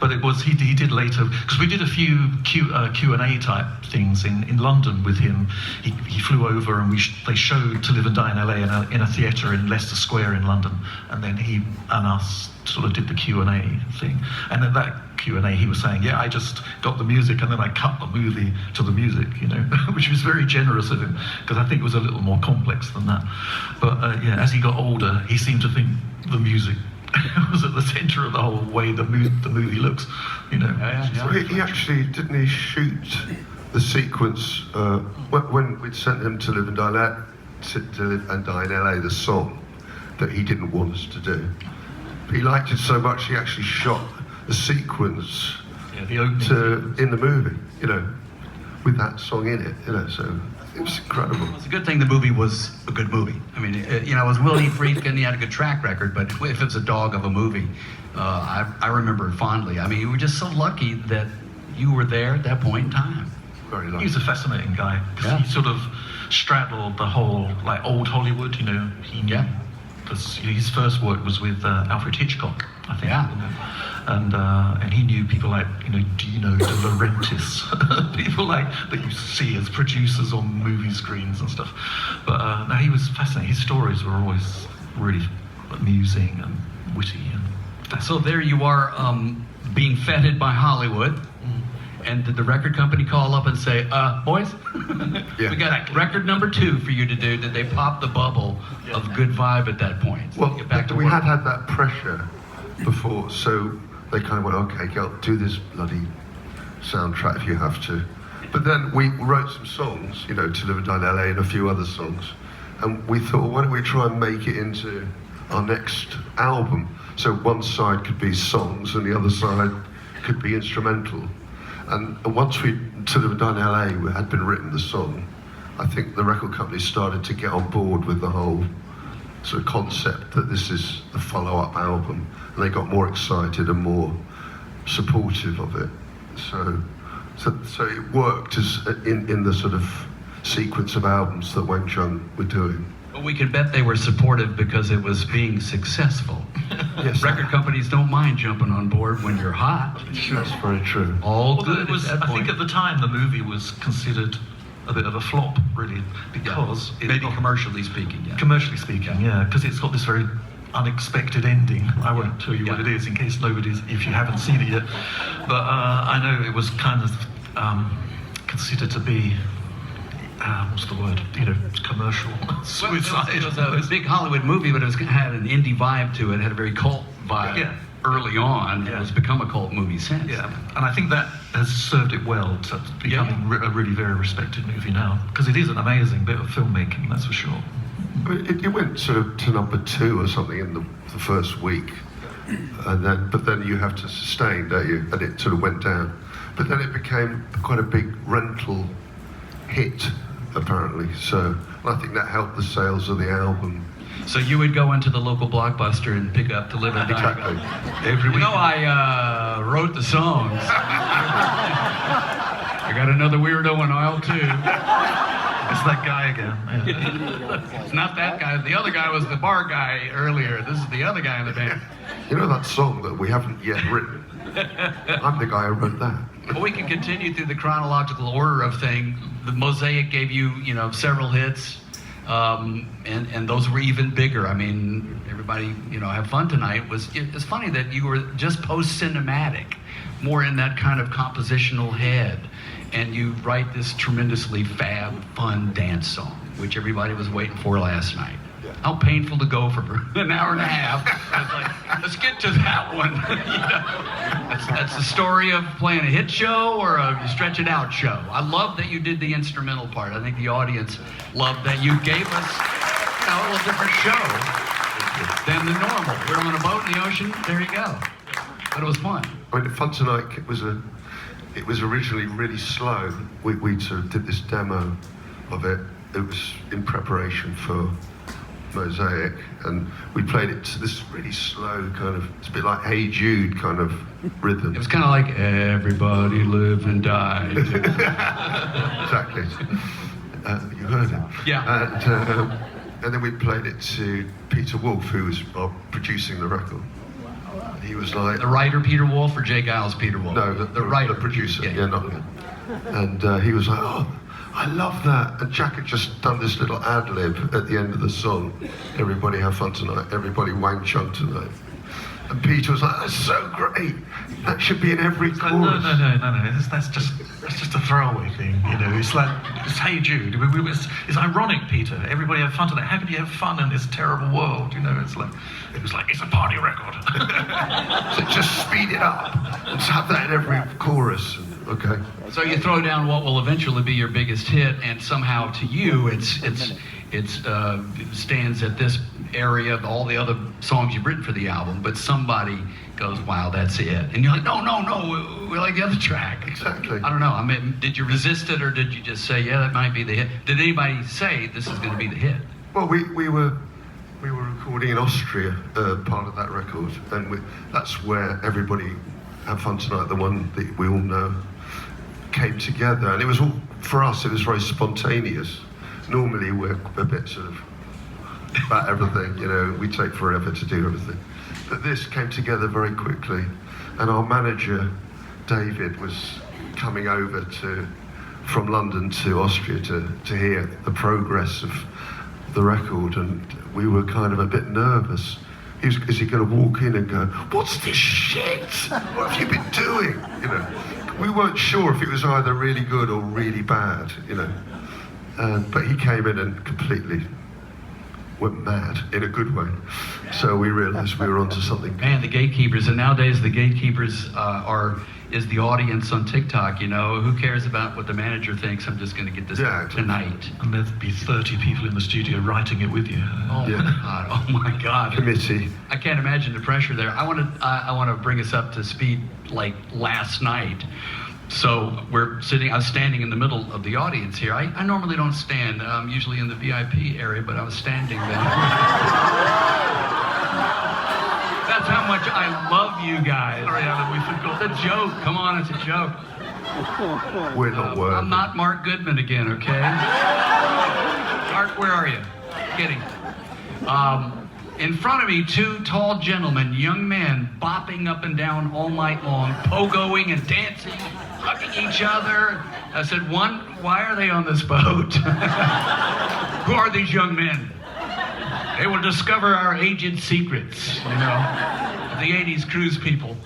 But it was, he did later, because we did a few Q&A type things in London with him. He flew over and they showed To Live and Die in LA in a theatre in Leicester Square in London, and then he and us sort of did the Q&A thing. And at that Q&A he was saying, yeah, I just got the music and then I cut the movie to the music, you know, which was very generous of him, because I think it was a little more complex than that. But yeah, as he got older, he seemed to think the music was at the centre of the whole way the movie looks, you know. So he actually, didn't he shoot the sequence when we'd sent him To Live and Die in LA, the song that he didn't want us to do. He liked it so much he actually shot the sequence the opening in the movie, you know, with that song in it, you know, so it was incredible. It's a good thing the movie was a good movie. I mean, you know, it was Willie Friedkin, he had a good track record, but if it was a dog of a movie, I remember it fondly. I mean, you were just so lucky that you were there at that point in time. Very lucky. He's a fascinating guy, because he sort of straddled the whole, like, old Hollywood, you know. He knew, because his first work was with Alfred Hitchcock, I think. Yeah. You know? And he knew people like, you know, Dino De Laurentiis, people like that you see as producers on movie screens and stuff. But no, he was fascinating. His stories were always really amusing and witty and So there you are, being feted by Hollywood. And did the record company call up and say, boys, we got record number 2 for you to do? Did they pop the bubble of good vibe at that point? Well, Get back to we work. had that pressure before, so they kind of went, okay, go do this bloody soundtrack if you have to. But then we wrote some songs, you know, To Live and Die in LA and a few other songs. And we thought, well, why don't we try and make it into our next album? So one side could be songs and the other side could be instrumental. And once To Live and Die in LA had been written, the song, I think the record company started to get on board with the whole sort of concept that this is the follow-up album. And they got more excited and more supportive of it. So it worked as in the sort of sequence of albums that Wang Chung were doing. Well, we can bet they were supportive because it was being successful. Yes. Record companies don't mind jumping on board when you're hot. That's very true. All Well, good it was, at that I point. think at the time the movie was considered a bit of a flop, really, because it Maybe got, commercially speaking, yeah. commercially speaking, yeah, because it's got this very unexpected ending. I won't tell you what it is in case if you haven't seen it yet. But I know it was kind of considered to be, what's the word? You know, commercial suicide. It was a big Hollywood movie, but it had an indie vibe to it. It had a very cult vibe early on. It has become a cult movie since. Yeah, and I think that has served it well to becoming a really very respected movie now, because it is an amazing bit of filmmaking, that's for sure. But it went sort of to number 2 or something in the first week, but then you have to sustain, don't you? And it sort of went down. But then it became quite a big rental hit, apparently. So I think that helped the sales of the album. So you would go into the local Blockbuster and pick up To Live and Die. Exactly. Every week. You know, I wrote the songs. I got another weirdo in aisle 2. It's that guy again. Yeah. It's not that guy. The other guy was the bar guy earlier. This is the other guy in the band. You know that song that we haven't yet written? I'm the guy who wrote that. Well, we can continue through the chronological order of things. The Mosaic gave you, you know, several hits, and those were even bigger. I mean, everybody, you know, have fun tonight. It's funny that you were just post-cinematic, more in that kind of compositional head, and you write this tremendously fab, fun dance song, which everybody was waiting for last night. How painful to go for an hour and a half. It's like, let's get to that one. You know? That's the story of playing a hit show or a stretch it out show. I love that you did the instrumental part. I think the audience loved that you gave us, you know, a little different show than the normal. We're on a boat in the ocean, there you go. But it was fun. I mean, Fun Tonight it was originally really slow. We sort of did this demo of it. It was in preparation for Mosaic, and we played it to this really slow kind of, it's a bit like Hey Jude kind of rhythm. It was kind of like everybody live and die. Exactly. You heard it. Yeah. And then we played it to Peter Wolf, who was producing the record. And he was like... The writer Peter Wolf or Jay Giles Peter Wolf? No, the writer. The producer, yeah, not him. And he was like, oh, I love that. And Jack had just done this little ad-lib at the end of the song. Everybody have fun tonight. Everybody Wang Chung tonight. And Peter was like, that's so great. That should be in every chorus. No. That's just a throwaway thing, you know. It's like, it's Hey Jude. It's ironic, Peter. Everybody have fun tonight. How could you have fun in this terrible world? You know, it was like, it's a party record. So just speed it up. Let's have that in every chorus. Okay. So you throw down what will eventually be your biggest hit, and somehow to you, it stands at this area of all the other songs you've written for the album. But somebody goes, "Wow, that's it," and you're like, "No, we like the other track." Exactly. I don't know. I mean, did you resist it, or did you just say, "Yeah, that might be the hit"? Did anybody say this is going to be the hit? Well, we were recording in Austria, part of that record, and that's where Everybody Have Fun Tonight, the one that we all know, came together. And it was all, for us, it was very spontaneous. Normally we're a bit sort of about everything, you know, we take forever to do everything. But this came together very quickly, and our manager, David, was coming over from London to Austria to hear the progress of the record, and we were kind of a bit nervous. Is he going to walk in and go, "What's this shit? What have you been doing?" You know, we weren't sure if it was either really good or really bad, you know. But he came in and completely went mad in a good way. So we realized we were onto something. Man, the gatekeepers, and nowadays the gatekeepers is the audience on TikTok, you know. Who cares about what the manager thinks? I'm just going to get this tonight. And there'd be 30 people in the studio writing it with you. Oh my God. Committee. I can't imagine the pressure there. I want to bring us up to speed like last night. So I was standing in the middle of the audience here. I normally don't stand. I'm usually in the VIP area, but I was standing there. That's how much I love you guys. Sorry, Alan, we forgot. It's a joke. Come on, it's a joke. We're not worthy. I'm not Mark Goodman again, okay? Mark, where are you? Kidding. In front of me, two tall gentlemen, young men, bopping up and down all night long, pogoing and dancing, hugging each other. I said, why are they on this boat? Who are these young men? They will discover our aged secrets, you know, the 80s cruise people.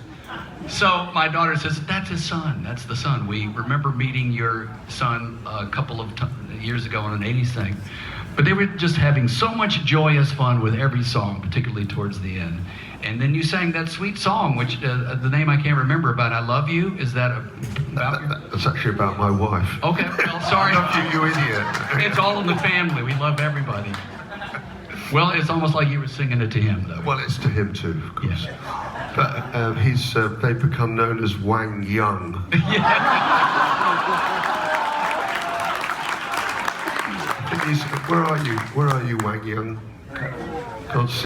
So my daughter says, that's his son, that's the son. We remember meeting your son a couple of years ago on an 80s thing. But they were just having so much joyous fun with every song, particularly towards the end. And then you sang that sweet song, which the name I can't remember, about I Love You. Is that about you? That's actually about my wife. Okay, well, sorry. You idiot. It's all in the family. We love everybody. Well, it's almost like you were singing it to him, though. Well, it's to him too, of course. Yeah. But they've become known as Wang Chung. Where are you, Wang Chung? Can't see.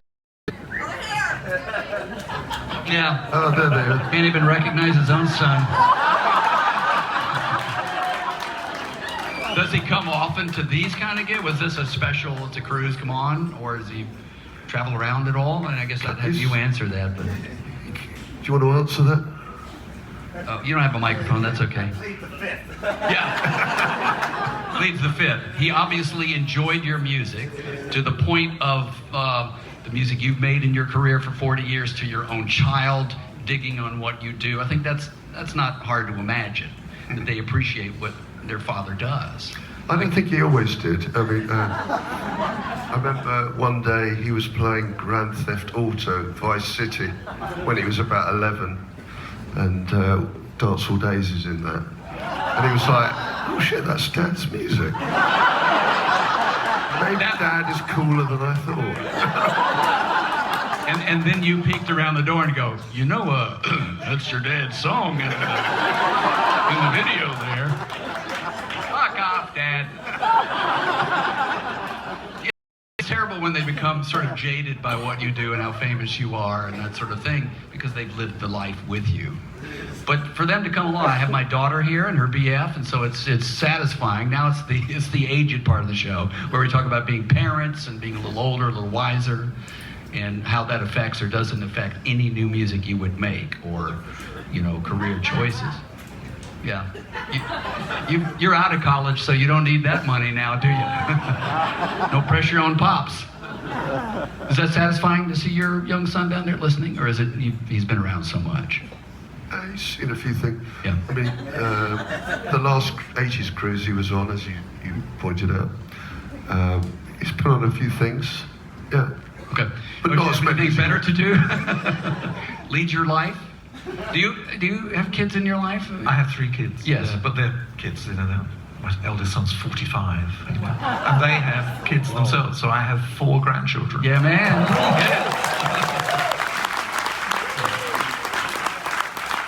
Yeah. Oh, there they are. Can't even recognize his own son. Does he come often to these kind of gigs? Was this a special, it's a cruise, come on? Or does he travel around at all? And I guess I'd have you answer that. But do you want to answer that? Oh, you don't have a microphone, that's okay. Plead the fifth. Yeah. Pleads the fifth. He obviously enjoyed your music to the point of the music you've made in your career for 40 years to your own child digging on what you do. I think that's not hard to imagine, that they appreciate what their father does. I don't think he always did. I mean, I remember one day he was playing Grand Theft Auto Vice City when he was about 11, and Dancehall Daisies in that. And he was like, oh shit, that's Dad's music. Maybe Dad is cooler than I thought. And then you peeked around the door and go, you know, that's your dad's song in the video there. Fuck off, Dad. It's terrible when they become sort of jaded by what you do and how famous you are and that sort of thing, because they've lived the life with you. But for them to come along, I have my daughter here and her BF, and so it's satisfying. Now it's the aged part of the show where we talk about being parents and being a little older, a little wiser, and how that affects or doesn't affect any new music you would make or, you know, career choices. Yeah. You're out of college, so you don't need that money now, do you? No pressure on pops. Is that satisfying to see your young son down there listening, or is it he's been around so much? He's seen a few things. Yeah. I mean, the last 80s cruise he was on, as you pointed out, he's put on a few things. Yeah. Okay. But not as many anything as you better want. to do? Lead your life? Do you have kids in your life? I have 3 kids. Yes. But they're kids, you know. My eldest son's 45, and they have kids themselves. So I have 4 grandchildren. Yeah, man. Yeah.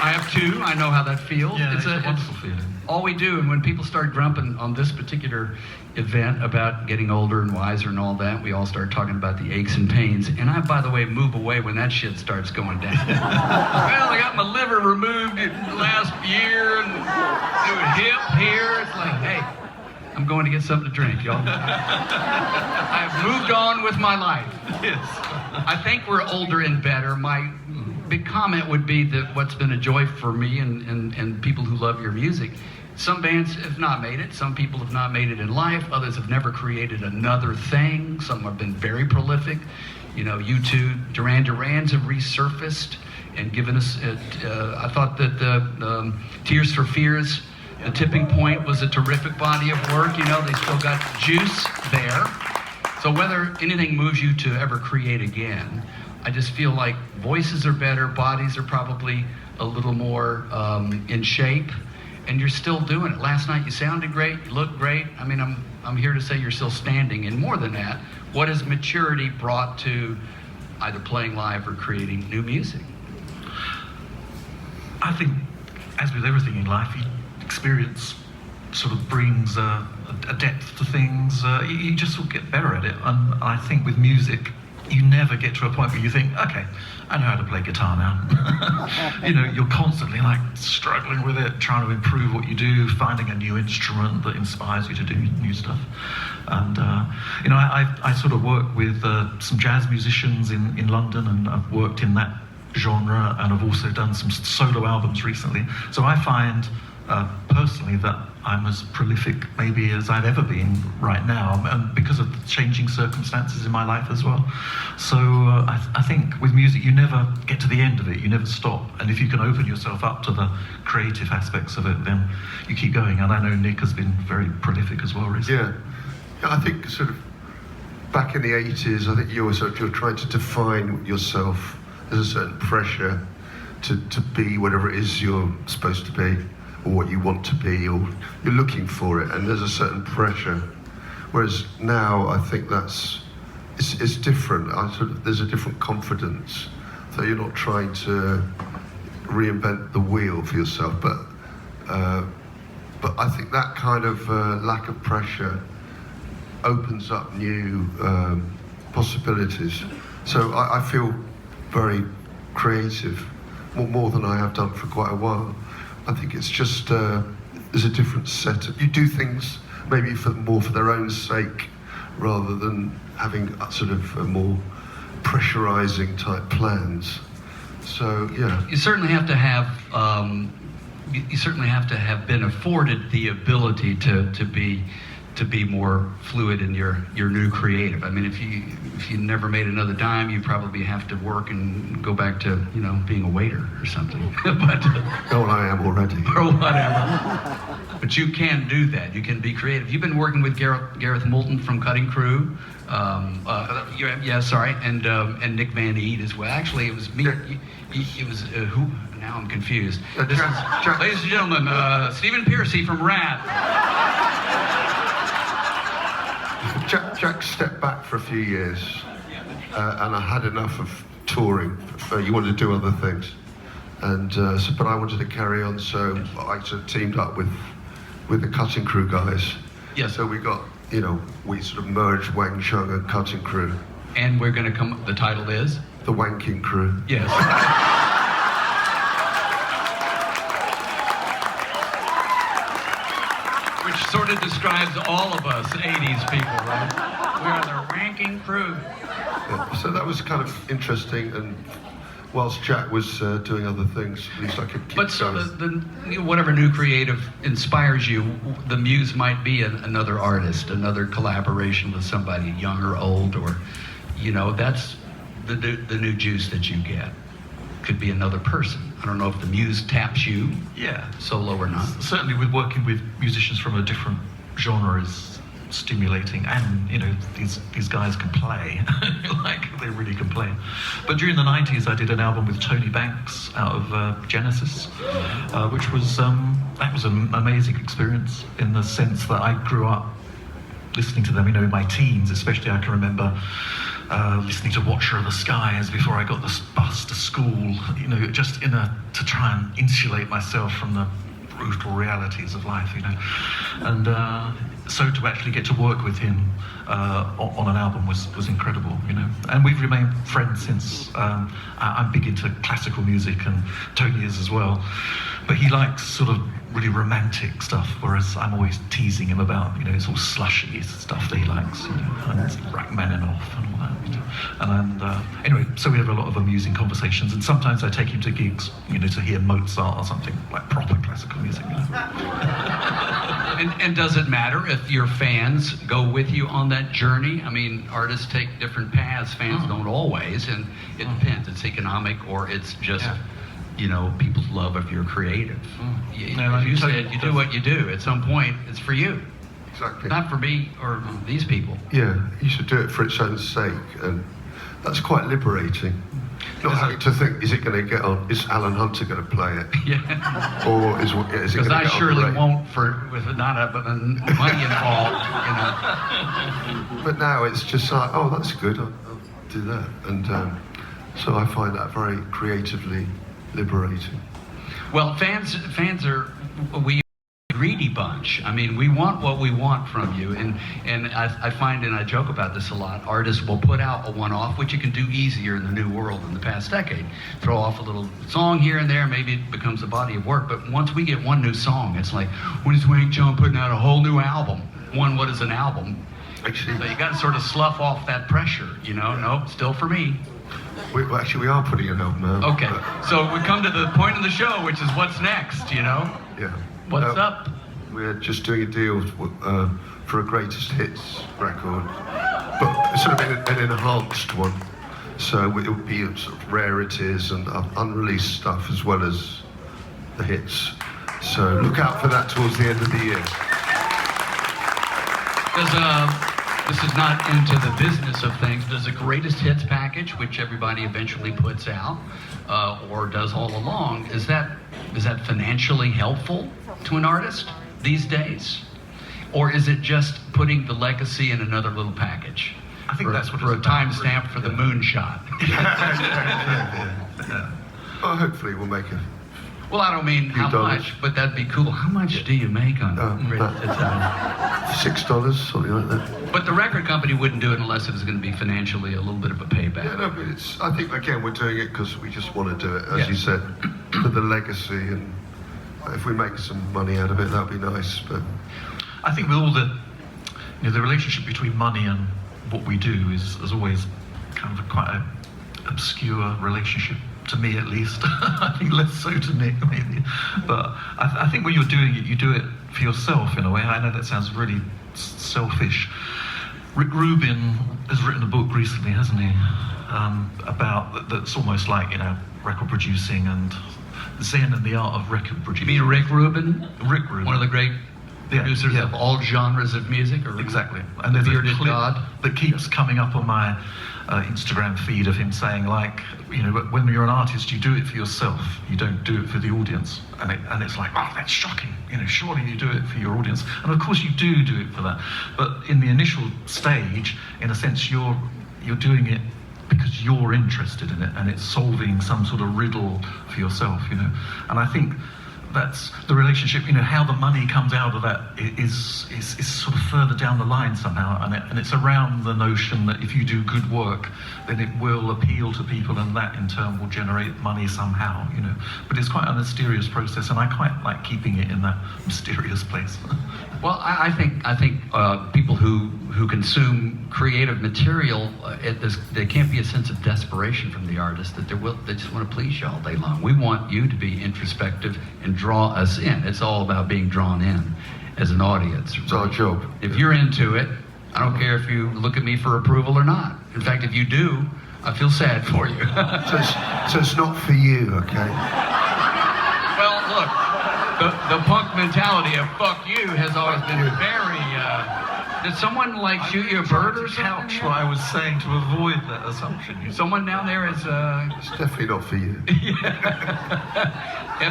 I have 2. I know how that feels. Yeah, it's a wonderful feeling. All we do, and when people start grumping on this particular event about getting older and wiser and all that, we all start talking about the aches and pains. And I, by the way, move away when that shit starts going down. Well, I got my liver removed last year and do a hip here. It's like, hey, I'm going to get something to drink, y'all. I've moved on with my life. Yes. I think we're older and better. My big comment would be that what's been a joy for me and people who love your music, some bands have not made it, some people have not made it in life, others have never created another thing, some have been very prolific. You know, you two, Duran Durans have resurfaced and given us, I thought that Tears for Fears, The Tipping Point was a terrific body of work. You know, they still got juice there. So whether anything moves you to ever create again, I just feel like voices are better, bodies are probably a little more in shape, and you're still doing it. Last night you sounded great, you looked great. I mean, I'm here to say you're still standing, and more than that, what has maturity brought to either playing live or creating new music? I think, as with everything in life, experience sort of brings a depth to things. You just sort of get better at it. And I think with music, you never get to a point where you think, okay, I know how to play guitar now. You know, you're constantly like struggling with it, trying to improve what you do, finding a new instrument that inspires you to do new stuff. And, you know, I sort of work with some jazz musicians in London, and I've worked in that genre, and I've also done some solo albums recently. So I find personally that I'm as prolific maybe as I've ever been right now, and because of the changing circumstances in my life as well. So I think with music you never get to the end of it, you never stop, and if you can open yourself up to the creative aspects of it, then you keep going. And I know Nick has been very prolific as well recently. Yeah, I think sort of back in the 80s, I think you're trying to define yourself. There's a certain pressure to be whatever it is you're supposed to be, or what you want to be, or you're looking for it, and there's a certain pressure. Whereas now, I think it's different. There's a different confidence. So you're not trying to reinvent the wheel for yourself, but I think that kind of lack of pressure opens up new possibilities. So I feel very creative, more than I have done for quite a while. I think it's just there's a different setup. You do things maybe more for their own sake, rather than having sort of more pressurizing type plans. So yeah. You certainly have to have you certainly have to have been afforded the ability to be more fluid in your new creative. I mean, if you never made another dime, you probably have to work and go back to being a waiter or something. But Oh, I am already. or whatever. But you can do that. You can be creative. You've been working with Gareth Moulton from Cutting Crew. And Nick Van Eat as well. Actually, it was me. It was who? Now I'm confused. Ladies and gentlemen, Stephen Piercy from Rat. Jack stepped back for a few years, and I had enough of touring. You wanted to do other things, and but I wanted to carry on. So I sort of teamed up with the Cutting Crew guys. Yes. So we got, we sort of merged Wang Chung and Cutting Crew. And we're going to come. The title is The Wanking Crew. Yes. Which sort of describes all of us 80s people, right? We are the ranking crew. Yeah, so that was kind of interesting, and whilst Jack was doing other things, at least I could keep But so going. whatever new creative inspires you, the muse might be another artist, another collaboration with somebody young or old, or that's the new juice that you get. Could be another person. I don't know if the muse taps you, Yeah. solo or not. Certainly with working with musicians from a different genre is stimulating, and these guys can play. Like, they really can play. But during the 90s I did an album with Tony Banks out of Genesis, which was that was an amazing experience, in the sense that I grew up listening to them, in my teens especially. I can remember listening to Watcher of the Skies before I got the bus to school, just to try and insulate myself from the brutal realities of life, and so to actually get to work with him on an album was incredible, and we've remained friends since. I'm big into classical music, and Tony is as well, but he likes sort of really romantic stuff, whereas I'm always teasing him about, sort of slushy stuff that he likes, and Rachmaninoff and all that. And anyway, so we have a lot of amusing conversations, and sometimes I take him to gigs, to hear Mozart or something, like proper classical music. And does it matter if your fans go with you on that journey? I mean, artists take different paths, fans don't always, and it depends. It's economic, or it's just, people's love of your creative. As you said, you do what you do. At some point, it's for you. Exactly. Not for me or these people. Yeah, you should do it for its own sake, and that's quite liberating. Not having to think, is it going to get on? Is Alan Hunter going to play it? Yeah. Or is it going to get on? Because I surely the won't with not money involved. But now it's just like, oh, that's good. I'll do that, and so I find that very creatively liberating. Well, fans are we. Greedy bunch. I mean, we want what we want from you, and I find, and I joke about this a lot, artists will put out a one-off, which you can do easier in the new world in the past decade. Throw off a little song here and there, maybe it becomes a body of work, but once we get one new song, it's like, when is Wang Chung putting out a whole new album? What is an album? Actually, So you got to sort of slough off that pressure, Nope, still for me. we are putting an album out. Okay, so we come to the point of the show, which is what's next, Yeah. What's up? We're just doing a deal for a greatest hits record, but sort of an enhanced one. So it will be sort of rarities and unreleased stuff as well as the hits. So look out for that towards the end of the year. This is not into the business of things. Does a greatest hits package, which everybody eventually puts out, or does all along, is that financially helpful to an artist these days? Or is it just putting the legacy in another little package? I think that's what for it's a about, timestamp for the moonshot. Well, hopefully we'll make it. Well, I don't mean how dollars. much, but that'd be cool. How much do you make on greatest hits album? $6, something like that. But the record company wouldn't do it unless it was going to be financially a little bit of a payback. Yeah, no, but I think, again, we're doing it because we just want to do it, as Yeah. you said, for the legacy, and if we make some money out of it, that'd be nice. But I think with all the relationship between money and what we do is always kind of quite an obscure relationship to me at least. I think less so to Nick, maybe. But I think when you're doing it, you do it for yourself in a way. I know that sounds really selfish. Rick Rubin has written a book recently, hasn't he? About that's almost like, you know, record producing and Zen and the art of record producing. You mean Rick Rubin? Rick Rubin. One of the great producers of all genres of music? Or exactly. And there's a bearded clip god that keeps coming up on my Instagram feed of him saying, like, you know, when you're an artist, you do it for yourself. You don't do it for the audience. And it's like, oh, that's shocking. You know, surely you do it for your audience. And of course you do it for that. But in the initial stage, in a sense, you're doing it because you're interested in it, and it's solving some sort of riddle for yourself, you know. And I think that's the relationship, you know, how the money comes out of that is sort of further down the line somehow, and it's around the notion that if you do good work, then it will appeal to people, and that in turn will generate money somehow, you know. But it's quite a mysterious process, and I quite like keeping it in that mysterious place. Well, I think people who consume creative material, there can't be a sense of desperation from the artist that they just want to please you all day long. We want you to be introspective and draw us in. It's all about being drawn in as an audience. It's our job. If you're into it, I don't care if you look at me for approval or not. In fact, if you do, I feel sad for you. So it's not for you, okay? Well, look. The punk mentality of "fuck you" has always been very. Did someone like shoot you a bird or something? Couch what I was saying to avoid that assumption. Someone down there is. It's definitely not for you.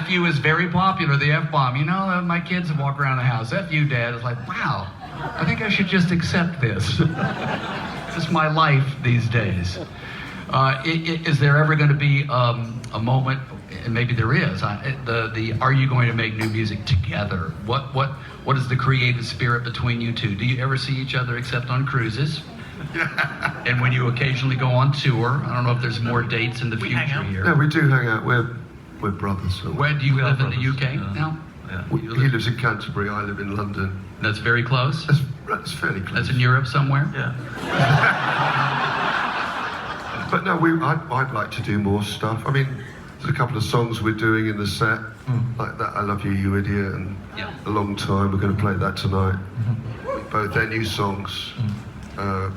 FU is very popular. The F-bomb. You know, my kids walk around the house. FU, Dad. It's like, wow. I think I should just accept this. This is my life these days. Is there ever going to be a moment? And maybe there is. Are you going to make new music together? What is the creative spirit between you two? Do you ever see each other except on cruises? And when you occasionally go on tour, I don't know if there's more dates in the future here. No, we do hang out. We're brothers. So Where do you live in the UK now? Yeah. he lives in Canterbury. I live in London. That's very close. That's fairly close. That's in Europe somewhere. Yeah. But no, I'd like to do more stuff. I mean, there's a couple of songs we're doing in the set, like that "I Love You, You Idiot" and "A Long Time." We're going to play that tonight. Both their new songs.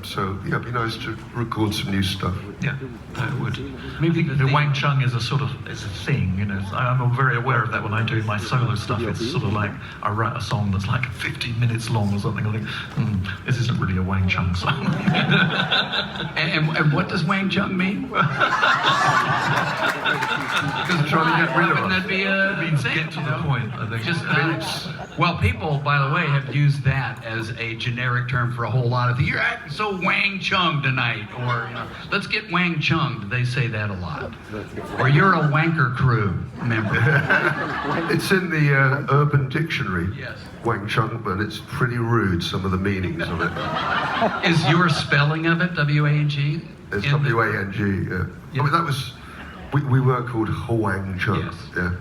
So yeah, it'd be nice to record some new stuff. Yeah, that would. Maybe the Wang Chung is a thing, you know. I'm very aware of that when I do my solo stuff. It's sort of like I write a song that's like 15 minutes long or something. I think, this isn't really a Wang Chung song. and what does Wang Chung mean? Because I'm trying to get rid of wouldn't that be a means get to the point, I think. Just well, people, by the way, have used that as a generic term for a whole lot of things. You're acting so Wang Chung tonight, or you know, let's get Wang Chung. They say that a lot. Or you're a wanker crew member. It's in the Urban Dictionary. Yes. Wang Chung, but it's pretty rude, some of the meanings of it. Is your spelling of it W-A-N-G? It's W-A-N-G, yeah. I mean, that was, we were called Wang Chung, Yes. yeah.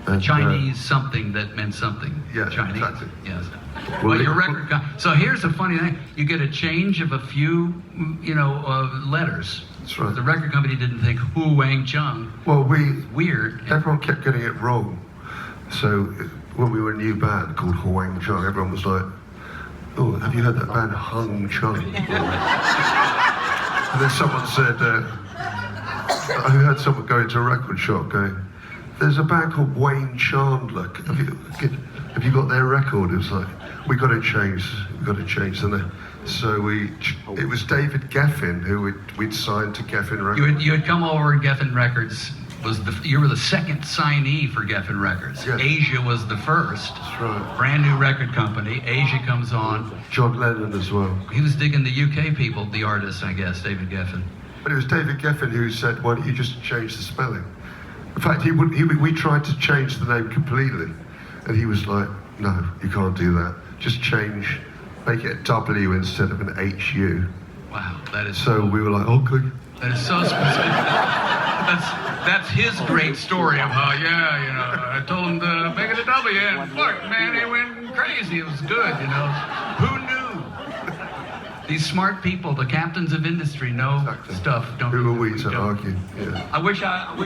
And, Chinese something that meant something. Yeah, Chinese. exactly. Yes. Well, Well, your record. So here's the funny thing: you get a change of a few, letters. That's right. The record company didn't think Hu Wang Chung. Well, Weird. everyone kept getting it wrong. So when we were a new band called Wang Chung, everyone was like, "Oh, have you heard that band Hung Chung?" And then someone said, I heard someone go into a record shop going, "There's a band called Wayne Chandler. Have you got their record?" It was like, we got to change. So it was David Geffen who we'd signed to Geffen Records. You had come over and Geffen Records you were the second signee for Geffen Records. Yes. Asia was the first. That's right. Brand new record company. Asia comes on. John Lennon as well. He was digging the UK people, the artists, I guess, David Geffen. But it was David Geffen who said, "Why don't you just change the spelling?" In fact, we tried to change the name completely, and he was like, "No, you can't do that. Just make it a W instead of an HU." Wow, that is So we were like, "Okay." That is so specific. That's his great story of how, I told him to make it a W, and fuck, man, he went crazy. It was good, Who knew? These smart people, the captains of industry, know Exactly. stuff. Don't Who are we to don't. argue? Yeah. I wish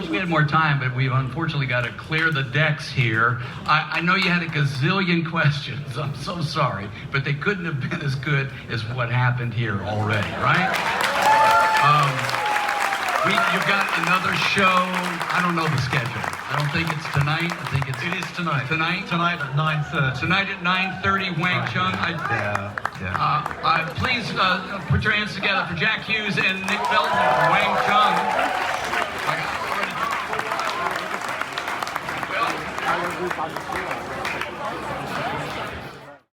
we had more time, but we've unfortunately got to clear the decks here. I know you had a gazillion questions. I'm so sorry, but they couldn't have been as good as what happened here already, right? You've got another show. I don't know the schedule. I don't think it's tonight. I think It is tonight. Tonight? Tonight at 9:30. Tonight at 9:30, Wang Chung. Please put your hands together for Jack Hughes and Nick Felton for Wang Chung. Well,